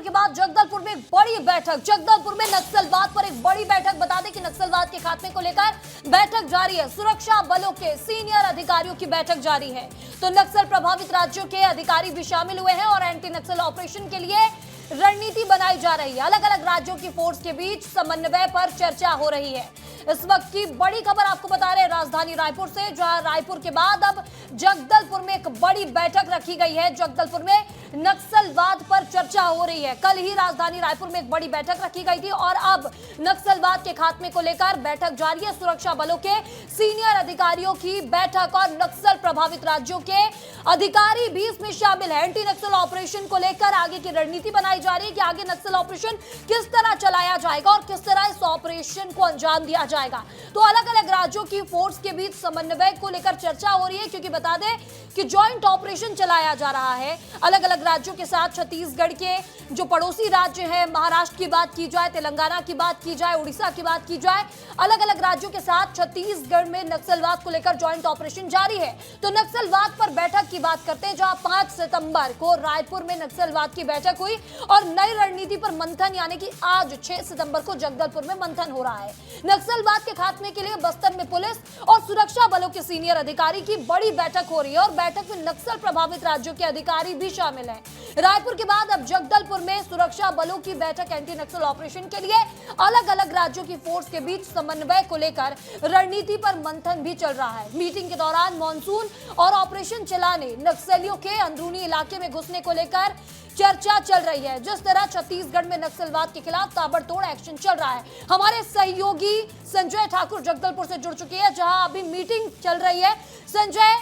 के बाद जगदलपुर में एक बड़ी बैठक। जगदलपुर में नक्सलवाद पर एक बड़ी बैठक। बता दें कि नक्सलवाद के खात्मे को लेकर बैठक जारी है। सुरक्षा बलों के सीनियर अधिकारियों की बैठक जारी है। तो नक्सल प्रभावित राज्यों के अधिकारी भी शामिल हुए हैं और एंटी नक्सल ऑपरेशन के लिए रणनीति बनाई जा रही है। अलग अलग राज्यों की फोर्स के बीच समन्वय पर चर्चा हो रही है। इस वक्त की बड़ी खबर आपको बता रहे हैं राजधानी रायपुर से, जहां रायपुर के बाद अब जगदलपुर में एक बड़ी बैठक रखी गई है। जगदलपुर में नक्सलवाद पर चर्चा हो रही है। कल ही राजधानी रायपुर में एक बड़ी बैठक रखी गई थी और अब नक्सलवाद के खात्मे को लेकर बैठक जारी है। सुरक्षा बलों के सीनियर अधिकारियों की बैठक और नक्सल प्रभावित राज्यों के अधिकारी भी इसमें शामिल है। एंटी नक्सल ऑपरेशन को लेकर आगे की रणनीति बनाई जा रही है कि आगे नक्सल ऑपरेशन किस तरह चलाया जाएगा और किस तरह इस ऑपरेशन को अंजाम दिया जाएगा। तो अलग अलग राज्यों की फोर्स के बीच समन्वय को लेकर चर्चा हो रही है, क्योंकि बता दें कि जॉइंट ऑपरेशन चलाया जा रहा है अलग अलग राज्यों के साथ। छत्तीसगढ़ के जो पड़ोसी राज्य हैं, महाराष्ट्र की बात की जाए, तेलंगाना की बात की जाए, उड़ीसा की बात की जाए, अलग अलग राज्यों के साथ छत्तीसगढ़ में नक्सलवाद को लेकर जॉइंट ऑपरेशन जारी है। तो नक्सलवाद पर बैठक की बात करते हैं, जहां 5 सितंबर को रायपुर में नक्सलवाद की बैठक हुई और नई रणनीति पर मंथन, यानी कि आज 6 सितंबर को जगदलपुर में मंथन हो रहा है। नक्सलवाद के खात्मे के लिए बस्तर में पुलिस और सुरक्षा बलों के सीनियर अधिकारी की बड़ी बैठक हो रही है और बैठक में नक्सल प्रभावित राज्यों के अधिकारी भी शामिल हैं। रायपुर के बाद अब जगदलपुर में सुरक्षा बलों की बैठक एंटी नक्सल ऑपरेशन के लिए अलग अलग राज्यों की फोर्स के बीच समन्वय को लेकर रणनीति पर मंथन भी चल रहा है। मीटिंग के दौरान मॉनसून और ऑपरेशन चलाने, नक्सलियों के अंदरूनी इलाके में घुसने को लेकर चर्चा चल रही है। जिस तरह छत्तीसगढ़ में नक्सलवाद के खिलाफ ताबड़तोड़ एक्शन चल रहा है। हमारे सहयोगी संजय ठाकुर जगदलपुर से जुड़ चुके हैं, जहां अभी मीटिंग चल रही है। संजय,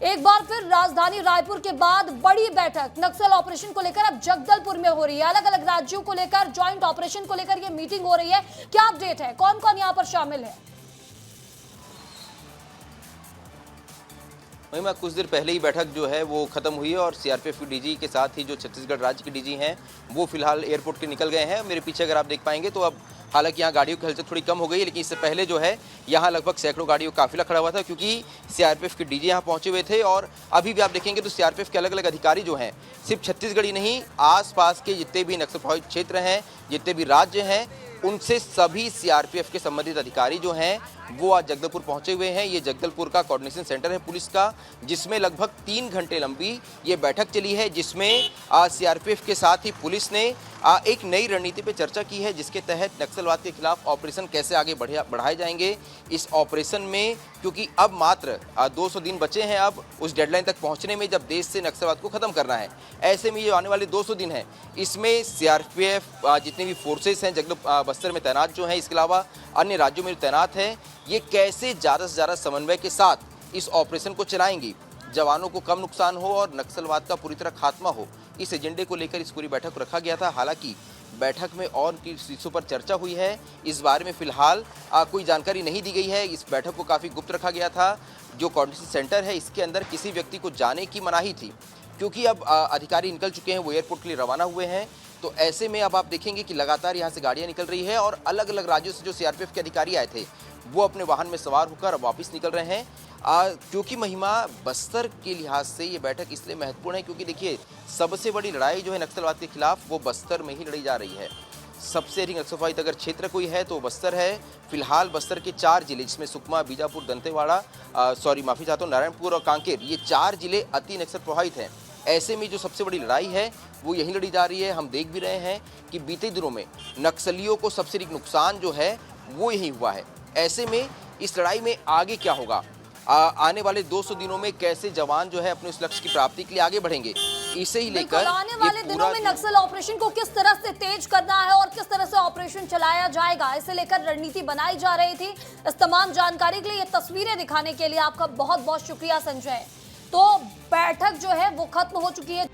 एक बार फिर राजधानी रायपुर के बाद बड़ी बैठक नक्सल ऑपरेशन को लेकर अब जगदलपुर में हो रही है। अलग अलग राज्यों को लेकर, जॉइंट ऑपरेशन को लेकर ये मीटिंग हो रही है। क्या अपडेट है, कौन कौन यहाँ पर शामिल है? वहीं मैं कुछ देर पहले ही बैठक जो है वो खत्म हुई है और सीआरपीएफ की डीजी के साथ ही जो छत्तीसगढ़ राज्य के डीजी हैं वो फिलहाल एयरपोर्ट के निकल गए हैं। मेरे पीछे अगर आप देख पाएंगे तो अब हालांकि यहाँ गाड़ियों की हलचल थोड़ी कम हो गई है, लेकिन इससे पहले जो है यहाँ लगभग सैकड़ों गाड़ियों का काफिला खड़ा हुआ था, क्योंकि सीआरपीएफ के डीजी यहाँ पहुंचे हुए थे। और अभी भी आप देखेंगे तो सीआरपीएफ के अलग अलग अधिकारी जो हैं, सिर्फ छत्तीसगढ़ ही नहीं, आसपास के जितने भी नक्सल प्रभावित क्षेत्र हैं, जितने भी राज्य हैं, उनसे सभी सीआरपीएफ के संबंधित अधिकारी जो हैं वो आज जगदलपुर पहुंचे हुए हैं। ये जगदलपुर का कोऑर्डिनेशन सेंटर है पुलिस का, जिसमें लगभग 3 घंटे लंबी ये बैठक चली है, जिसमें सीआरपीएफ के साथ ही पुलिस ने एक नई रणनीति पर चर्चा की है, जिसके तहत नक्सलवाद के खिलाफ ऑपरेशन कैसे आगे बढ़ाए जाएंगे। इस ऑपरेशन में क्योंकि अब मात्र 200 दिन बचे हैं अब उस डेडलाइन तक पहुंचने में, जब देश से नक्सलवाद को खत्म करना है। ऐसे में ये आने वाले 200 दिन हैं, इसमें सीआरपीएफ जितनी भी फोर्सेस हैं बस्तर में तैनात जो हैं, इसके अलावा अन्य राज्यों में तैनात हैं, ये कैसे ज़्यादा से ज़्यादा समन्वय के साथ इस ऑपरेशन को चलाएंगी, जवानों को कम नुकसान हो और नक्सलवाद का पूरी तरह खात्मा हो। इस एजेंडे को लेकर इस पूरी बैठक को रखा गया था। हालांकि बैठक में और किन चीज़ों पर चर्चा हुई है इस बारे में फिलहाल कोई जानकारी नहीं दी गई है। इस बैठक को काफ़ी गुप्त रखा गया था। जो कोऑर्डिनेशन सेंटर है इसके अंदर किसी व्यक्ति को जाने की मनाही थी, क्योंकि अब अधिकारी निकल चुके हैं, वो एयरपोर्ट के लिए रवाना हुए हैं। तो ऐसे में अब आप देखेंगे कि लगातार यहाँ से गाड़ियाँ निकल रही है और अलग अलग राज्यों से जो सीआरपीएफ के अधिकारी आए थे वो अपने वाहन में सवार होकर अब वापस निकल रहे हैं। क्योंकि महिमा बस्तर के लिहाज से ये बैठक इसलिए महत्वपूर्ण है, क्योंकि देखिए सबसे बड़ी लड़ाई जो है नक्सलवाद के खिलाफ वो बस्तर में ही लड़ी जा रही है। सबसे अधिक नक्सल प्रभावित अगर क्षेत्र कोई है तो बस्तर है। फिलहाल बस्तर के 4 जिले, जिसमें सुकमा, बीजापुर, दंतेवाड़ा, नारायणपुर और कांकेर, ये 4 जिले अति नक्सल प्रभावित हैं। ऐसे में जो सबसे बड़ी लड़ाई है वो यही लड़ी जा रही है। हम देख भी रहे हैं कि बीते दिनों में नक्सलियों को सबसे अधिक नुकसान जो है वो यही हुआ है। ऐसे में इस लड़ाई में आगे क्या होगा, आने वाले 200 दिनों में कैसे जवान जो है अपने उस लक्ष्य की प्राप्ति के लिए आगे बढ़ेंगे, इसे ही लेकर आने वाले दिनों में नक्सल ऑपरेशन को किस तरह से तेज करना है और किस तरह से ऑपरेशन चलाया जाएगा, इसे लेकर रणनीति बनाई जा रही थी। इस तमाम जानकारी के लिए, ये तस्वीरें दिखाने के लिए आपका बहुत बहुत शुक्रिया संजय। तो बैठक जो है वो खत्म हो चुकी है।